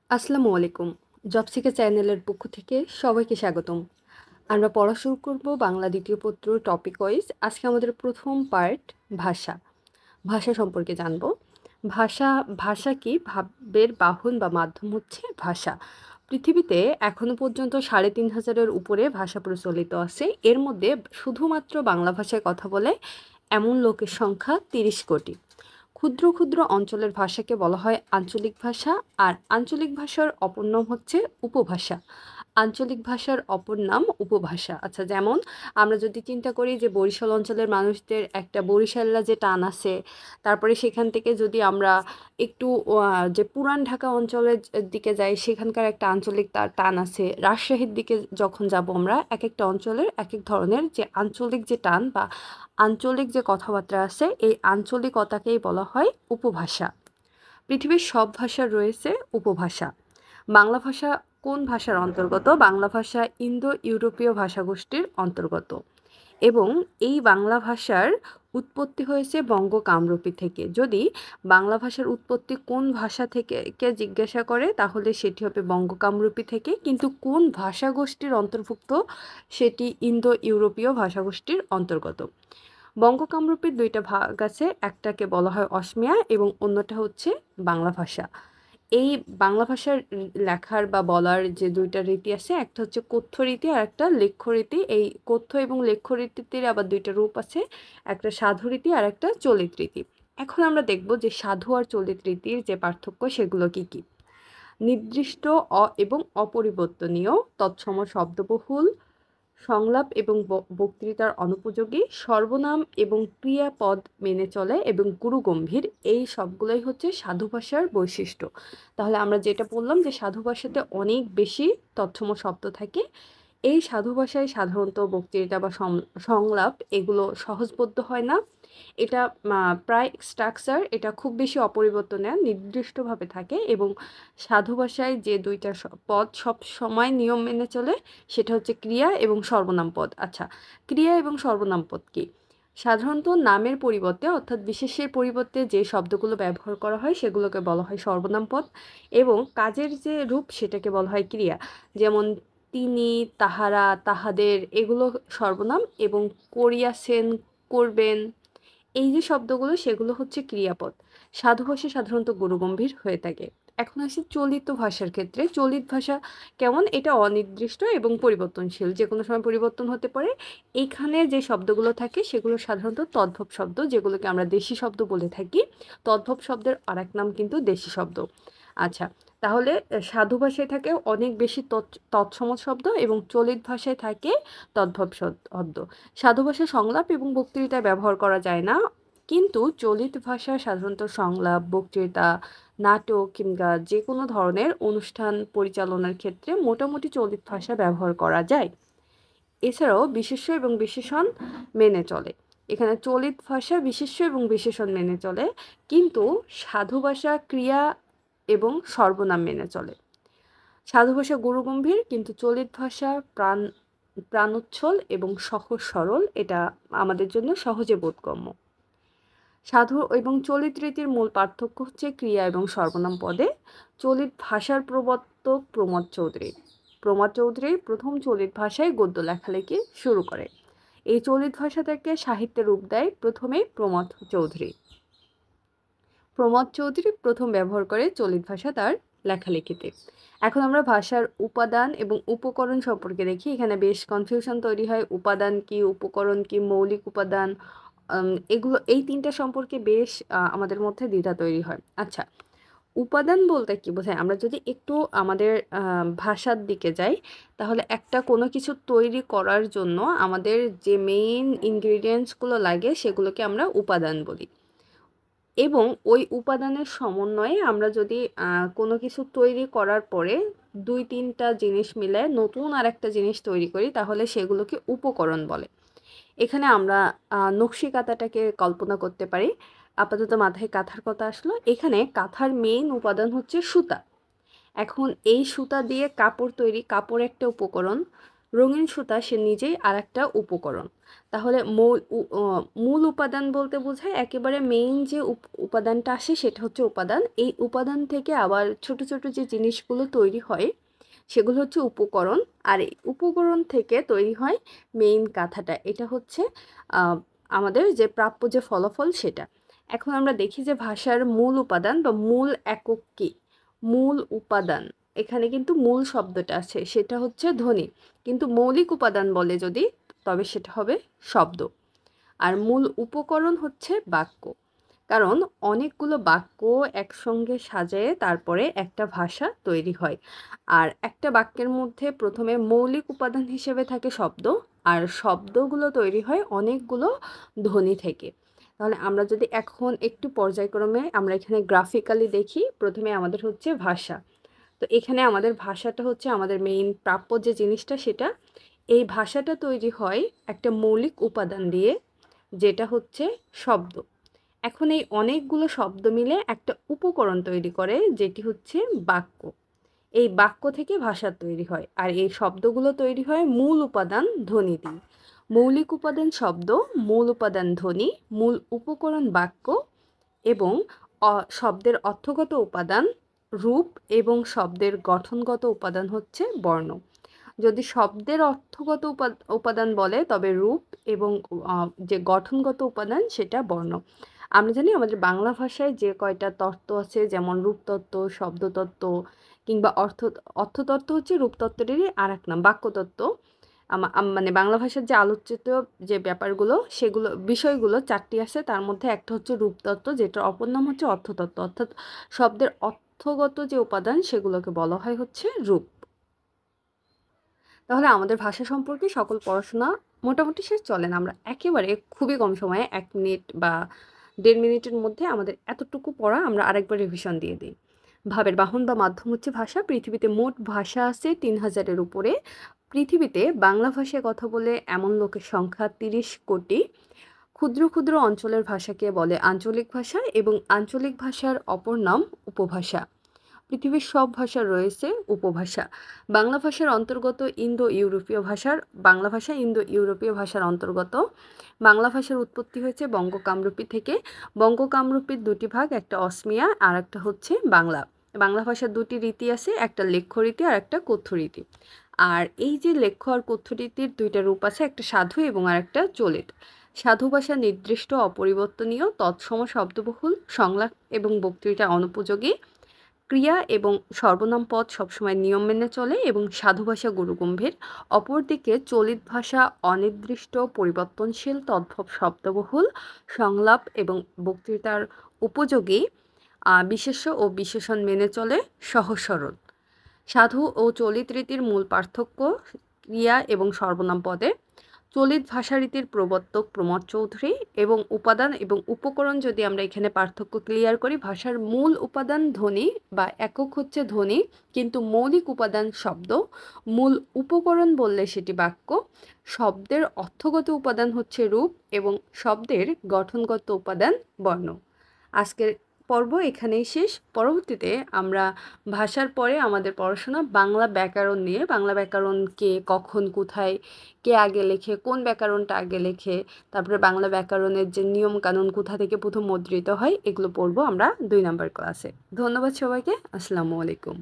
আসসালামু আলাইকুম। জবসিকা চ্যানেলের পক্ষ থেকে সবাইকে স্বাগতম। আমরা পড়া শুরু করব বাংলা দ্বিতীয় পত্র টপিক ওয়াইজ। আজকে আমাদের প্রথম পার্ট ভাষা। ভাষা সম্পর্কে জানব। ভাষা ভাষা কি? ভাবের বাহন বা মাধ্যম হচ্ছে ভাষা। পৃথিবীতে এখনো পর্যন্ত ৩,৫০০-এর উপরে ভাষা প্রচলিত আছে। এর মধ্যে শুধুমাত্র বাংলা ভাষায় কথা বলে এমন লোকের সংখ্যা ৩০ কোটি। ক্ষুদ্র ক্ষুদ্র অঞ্চলের ভাষাকে বলা হয় আঞ্চলিক ভাষা, আর আঞ্চলিক ভাষার অপর নাম হচ্ছে উপভাষা। আঞ্চলিক ভাষার অপর নাম উপভাষা। আচ্ছা, যেমন আমরা যদি চিন্তা করি যে বরিশাল অঞ্চলের মানুষদের একটা বরিশাল্লা যে টান আছে, তারপরে সেখান থেকে যদি আমরা একটু যে পুরান ঢাকা অঞ্চলের দিকে যাই, সেখানকার একটা আঞ্চলিক তার টান আছে। রাজশাহীর দিকে যখন যাব আমরা, এক একটা অঞ্চলের এক এক ধরনের যে আঞ্চলিক যে টান বা আঞ্চলিক যে কথাবার্তা আছে, এই আঞ্চলিকতাকেই বলা হয় উপভাষা। পৃথিবীর সব ভাষার রয়েছে উপভাষা। বাংলা ভাষা কোন ভাষার অন্তর্গত? বাংলা ভাষা ইন্দো ইউরোপীয় ভাষাগোষ্ঠীর অন্তর্গত এবং এই বাংলা ভাষার উৎপত্তি হয়েছে বঙ্গ কামরূপী থেকে। যদি বাংলা ভাষার উৎপত্তি কোন ভাষা থেকে কে জিজ্ঞাসা করে, তাহলে সেটি হবে বঙ্গ কামরূপী থেকে, কিন্তু কোন ভাষাগোষ্ঠীর অন্তর্ভুক্ত, সেটি ইন্দো ইউরোপীয় ভাষাগোষ্ঠীর অন্তর্গত। বঙ্গ কামরূপীর দুইটা ভাগ আছে, একটাকে বলা হয় অসমিয়া এবং অন্যটা হচ্ছে বাংলা ভাষা। এই বাংলা ভাষার লেখার বা বলার যে দুইটা রীতি আছে, একটা হচ্ছে কথ্য রীতি আর একটা লেখ্য রীতি। এই কথ্য এবং লেখ্য রীতির আবার দুইটা রূপ আছে, একটা সাধু রীতি আর একটা চলিত রীতি। এখন আমরা দেখব যে সাধু আর চলিত রীতির যে পার্থক্য, সেগুলো কি কি। নির্দিষ্ট এবং অপরিবর্তনীয়, তৎসম শব্দবহুল, সংলাপ এবং বক্তৃতার অনুপযোগী, সর্বনাম এবং ক্রিয়াপদ মেনে চলে এবং গুরুগম্ভীর, এই সবগুলোই হচ্ছে সাধু ভাষার বৈশিষ্ট্য। তাহলে আমরা যেটা বললাম যে সাধু ভাষাতে অনেক বেশি তৎসম শব্দ থাকে। এই সাধু ভাষায় সাধারণত বক্তৃতা বা সংলাপ এগুলো সহজবোধ্য হয় না। এটা প্রায় স্ট্রাকচার, এটা খুব বেশি অপরিবর্তনীয়, নির্দিষ্টভাবে থাকে এবং সাধু ভাষায় যে দুইটা পদ সব সময় নিয়ম মেনে চলে, সেটা হচ্ছে ক্রিয়া এবং সর্বনাম পদ। আচ্ছা, ক্রিয়া এবং সর্বনাম পদ কি? সাধারণত নামের পরিবর্তে অর্থাৎ বিশেষের পরিবর্তে যে শব্দগুলো ব্যবহার করা হয়, সেগুলোকে বলা হয় সর্বনাম পদ এবং কাজের যে রূপ, সেটাকে বলা হয় ক্রিয়া। যেমন তিনি, তাহারা, তাহাদের, এগুলো সর্বনাম এবং করিয়াছেন, করবেন, এই যে শব্দগুলো, সেগুলো হচ্ছে ক্রিয়াপদ। সাধু ভাষা সাধারণত গুরুগম্ভীর হয়ে থাকে। এখন আসি চলিত ভাষার ক্ষেত্রে। চলিত ভাষা কেমন? এটা অনির্দিষ্ট এবং পরিবর্তনশীল, যে কোনো সময় পরিবর্তন হতে পারে। এইখানে যে শব্দগুলো থাকে, সেগুলো সাধারণত তদ্ভব শব্দ, যেগুলোকে আমরা দেশি শব্দ বলে থাকি। তদ্ভব শব্দের আরেক নাম কিন্তু দেশি শব্দ। আচ্ছা, তাহলে সাধু ভাষায় থাকে অনেক বেশি তৎসম শব্দ এবং চলিত ভাষায় থাকে তদ্ভব শব্দ। সাধু ভাষা সংলাপ এবং বক্তৃতায় ব্যবহার করা যায় না, কিন্তু চলিত ভাষা সাধারণত সংলাপ, বক্তৃতা, নাটক কিংবা যে কোনো ধরনের অনুষ্ঠান পরিচালনার ক্ষেত্রে মোটামুটি চলিত ভাষা ব্যবহার করা যায়। এছাড়াও বিশেষ্য এবং বিশেষণ মেনে চলে। এখানে চলিত ভাষা বিশেষ্য এবং বিশেষণ মেনে চলে, কিন্তু সাধু ভাষা ক্রিয়া এবং সর্বনাম মেনে চলে। সাধু ভাষা গুরুগম্ভীর, কিন্তু চলিত ভাষা প্রাণোচ্ছল এবং সহজ সরল, এটা আমাদের জন্য সহজে বোধগম্য। সাধু এবং চলিত রীতির মূল পার্থক্য হচ্ছে ক্রিয়া এবং সর্বনাম পদে। চলিত ভাষার প্রবর্তক প্রমথ চৌধুরী। প্রমথ চৌধুরী প্রথম চলিত ভাষায় গদ্য লেখালেখি শুরু করে। এই চলিত ভাষা থেকে সাহিত্যের রূপ দেয় প্রথমে প্রমথ চৌধুরী। প্রমথ চৌধুরী প্রথম ব্যবহার করে চলিত ভাষা তার লেখালেখিতে। এখন আমরা ভাষার উপাদান এবং উপকরণ সম্পর্কে দেখি। এখানে বেশ কনফিউশন তৈরি হয়, উপাদান কি, উপকরণ কি, মৌলিক উপাদান, এগুলো, এই তিনটা সম্পর্কে বেশ আমাদের মধ্যে দ্বিধা তৈরি হয়। আচ্ছা, উপাদান বলতে কি বোঝায়? আমরা যদি একটু আমাদের ভাষার দিকে যাই, তাহলে একটা কোনো কিছু তৈরি করার জন্য আমাদের যে মেইন ইনগ্রিডিয়েন্টসগুলো লাগে, সেগুলোকে আমরা উপাদান বলি এবং ওই উপাদানের সমন্বয়ে আমরা যদি কোনো কিছু তৈরি করার পরে ২-৩টা জিনিস মিলে নতুন আরেকটা জিনিস তৈরি করি, তাহলে সেগুলোকে উপকরণ বলে। এখানে আমরা নকশি কাঁথাটাকে কল্পনা করতে পারি। আপাতত মাথায় কাঁথার কথা আসলো। এখানে কাঁথার মেইন উপাদান হচ্ছে সুতা। এখন এই সুতা দিয়ে কাপড় তৈরি, কাপড় একটা উপকরণ। রঙিন সুতা সে নিজেই আরেকটা উপকরণ। তাহলে মূল উপাদান বলতে বোঝায় একেবারে মেইন যে উপাদানটা আসে সেটা হচ্ছে উপাদান। এই উপাদান থেকে আবার ছোট ছোট যে জিনিসগুলো তৈরি হয় সেগুলো হচ্ছে উপকরণ। আর এই উপকরণ থেকে তৈরি হয় মেইন কাঁথাটা। এটা হচ্ছে আমাদের যে প্রাপ্য যে ফলাফল সেটা। এখন আমরা দেখি যে ভাষার মূল উপাদান বা মূল একক কী? মূল উপাদান, এখানে কিন্তু মূল শব্দটা আছে সেটা হচ্ছে ধ্বনি, কিন্তু মৌলিক উপাদান বলে যদি তবে সেটা হবে শব্দ। আর মূল উপকরণ হচ্ছে বাক্য, কারণ অনেকগুলো বাক্য একসঙ্গে সাজায়ে তারপরে একটা ভাষা তৈরি হয়। আর একটা বাক্যের মধ্যে প্রথমে মৌলিক উপাদান হিসেবে থাকে শব্দ, আর শব্দগুলো তৈরি হয় অনেকগুলো ধ্বনি থেকে। তাহলে আমরা যদি এখন একটু পর্যায়ক্রমে আমরা এখানে গ্রাফিক্যালি দেখি, প্রথমে আমাদের হচ্ছে ভাষা। তো এখানে আমাদের ভাষাটা হচ্ছে আমাদের মেইন প্রাপ্য যে জিনিসটা সেটা। এই ভাষাটা তৈরি হয় একটা মৌলিক উপাদান দিয়ে, যেটা হচ্ছে শব্দ। এখন এই অনেকগুলো শব্দ মিলে একটা উপকরণ তৈরি করে যেটি হচ্ছে বাক্য। এই বাক্য থেকে ভাষা তৈরি হয়, আর এই শব্দগুলো তৈরি হয় মূল উপাদান ধ্বনি দিয়ে। মৌলিক উপাদান শব্দ, মূল উপাদান ধ্বনি, মূল উপকরণ বাক্য, এবং শব্দের অর্থগত উপাদান রূপ, এবং শব্দের গঠনগত উপাদান হচ্ছে বর্ণ। যদি শব্দের অর্থগত উপাদান বলে তবে রূপ, এবং যে গঠনগত উপাদান সেটা বর্ণ। আমরা জানি আমাদের বাংলা ভাষায় যে কয়টা তত্ত্ব আছে, যেমন রূপতত্ত্ব, শব্দতত্ত্ব, কিংবা অর্থতত্ত্ব হচ্ছে রূপতত্ত্বেরই আর এক নাম, বাক্যতত্ত্ব। মানে বাংলা ভাষার যে আলোচিত যে ব্যাপারগুলো সেগুলো বিষয়গুলো 4টি আছে, তার মধ্যে একটা হচ্ছে রূপতত্ত্ব, যেটার অপর নাম হচ্ছে অর্থতত্ত্ব। অর্থাৎ শব্দের অর্থগত যে উপাদান সেগুলোকে বলা হয় হচ্ছে রূপ। তাহলে আমাদের ভাষা সম্পর্কে সকল পড়াশোনা মোটামুটি শেষ। চলেন আমরা একেবারে খুবই কম সময়ে 1 মিনিট বা 1.5 মিনিটের মধ্যে আমাদের এতটুকু পড়া আমরা আরেকবার রিভিশন দিয়ে দিই। ভাবের বাহন বা মাধ্যম হচ্ছে ভাষা। পৃথিবীতে মোট ভাষা আছে 3000-এর উপরে। পৃথিবীতে বাংলা ভাষায় কথা বলে এমন লোকের সংখ্যা 30 কোটি। ক্ষুদ্র ক্ষুদ্র অঞ্চলের ভাষাকে বলে আঞ্চলিক ভাষা, এবং আঞ্চলিক ভাষার অপর নাম উপভাষা। পৃথিবীর সব ভাষার রয়েছে উপভাষা। বাংলা ভাষার অন্তর্গত ইন্দো ইউরোপীয় ভাষার বাংলা ভাষা ইন্দো ইউরোপীয় ভাষার অন্তর্গত। বাংলা ভাষার উৎপত্তি হয়েছে বঙ্গকামরূপী থেকে। বঙ্গকামরূপীর 2টি ভাগ, একটা অসমিয়া আর একটা হচ্ছে বাংলা। বাংলা ভাষার 2টি রীতি আছে, একটা লেখ্য রীতি আর একটা কথ্য রীতি। আর এই যে লেখ্য আর কথ্য রীতির 2টা রূপ আছে, একটা সাধু এবং আর একটা চলিত। সাধু ভাষা নির্দিষ্ট অপরিবর্তনীয়, তৎসম শব্দবহুল, সংলাপ এবং বক্তৃতা অনুপযোগী, ক্রিয়া এবং সর্বনাম পদ সবসময় নিয়ম মেনে চলে, এবং সাধু ভাষা গুরুগম্ভীর। অপরদিকে চলিত ভাষা অনির্দিষ্ট, পরিবর্তনশীল, তদ্ভব শব্দবহুল, সংলাপ এবং বক্তৃতার উপযোগী, বিশেষ্য ও বিশেষণ মেনে চলে, সহজ সরল। সাধু ও চলিত রীতির মূল পার্থক্য ক্রিয়া এবং সর্বনাম পদে। চলিত ভাষারীতির প্রবর্তক প্রমোদ চৌধুরী। এবং উপাদান এবং উপকরণ যদি আমরা এখানে পার্থক্য ক্লিয়ার করি, ভাষার মূল উপাদান ধ্বনি বা একক হচ্ছে ধ্বনি, কিন্তু মৌলিক উপাদান শব্দ। মূল উপকরণ বললে সেটি বাক্য। শব্দের অর্থগত উপাদান হচ্ছে রূপ, এবং শব্দের গঠনগত উপাদান বর্ণ। আজকের পর্ব এখানেই শেষ। পরবর্তীতে আমরা ভাষার পরে আমাদের পড়াশোনা বাংলা ব্যাকরণ নিয়ে। বাংলা ব্যাকরণ কে, কখন, কোথায়, কে আগে লেখে, কোন ব্যাকরণটা আগে লেখে, তারপরে বাংলা ব্যাকরণের যে নিয়ম কানুন কোথা থেকে প্রথম মুদ্রিত হয়, এগুলো পড়বো আমরা 2 নম্বর ক্লাসে। ধন্যবাদ সবাইকে। আসসালামু আলাইকুম।